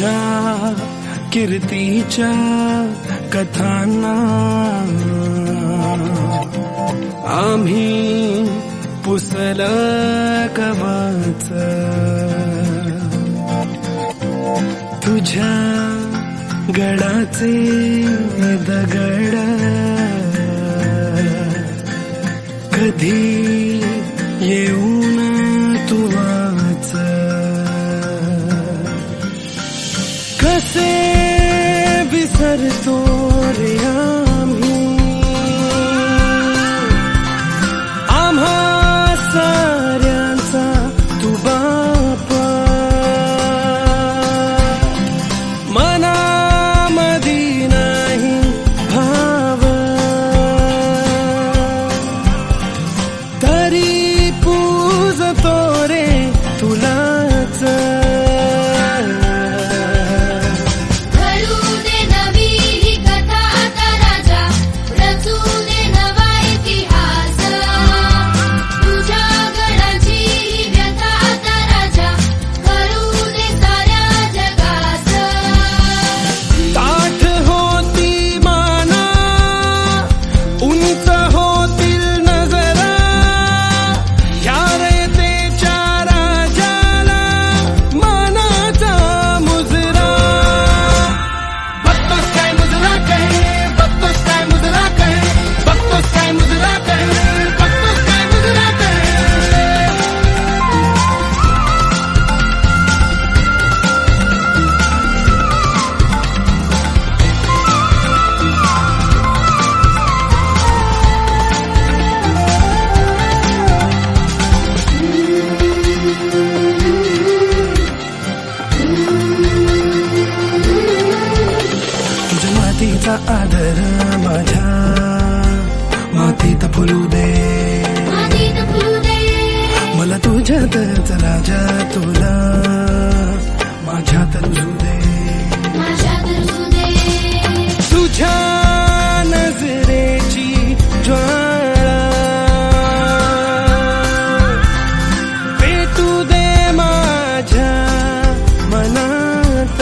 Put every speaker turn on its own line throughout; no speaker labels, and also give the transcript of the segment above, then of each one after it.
तुझ्या कीर्तीच्या कथांना आम्ही पुसल कवच, तुझ्या गडाचे दगड कधी येऊन तू वाच, कसे विसरतो रे आम्ही आम्हा साऱ्यांचा तू बापा, मनामधी नाही भाव तरी पूजतो रे तुलाच, मातीचा आदर माझ्या मातीत फुलू दे, मला तुझ्यातच राजा तुला माझ्यात रुजू दे, तुझ्या नजरेची ज्वाळा पेटू दे माझ्या मनात,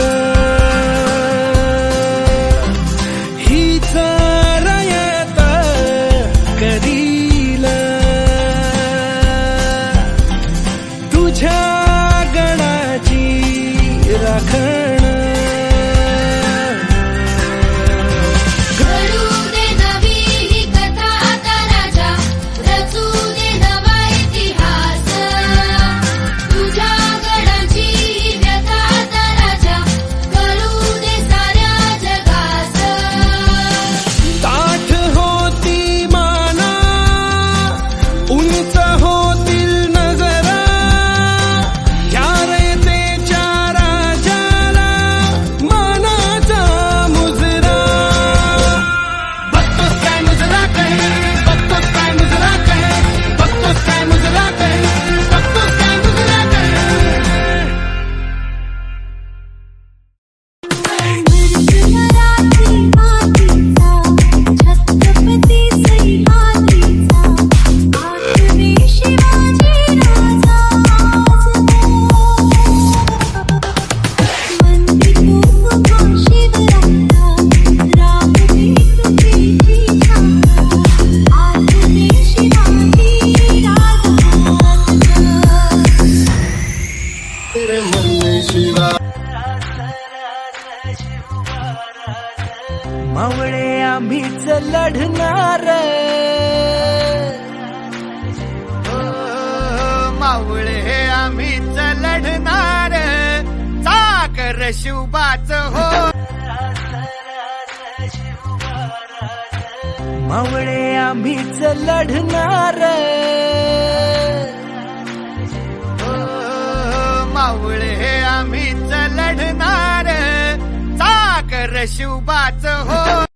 तुझ्या गडाची राखण मावळे आम्हीच लढणार,
मावळे आम्हीच लढणार, चाकर शिवबाच हो,
मावळे आम्हीच लढणार,
मावळे आम्हीच लढणार, चाकर शिवबाच हो.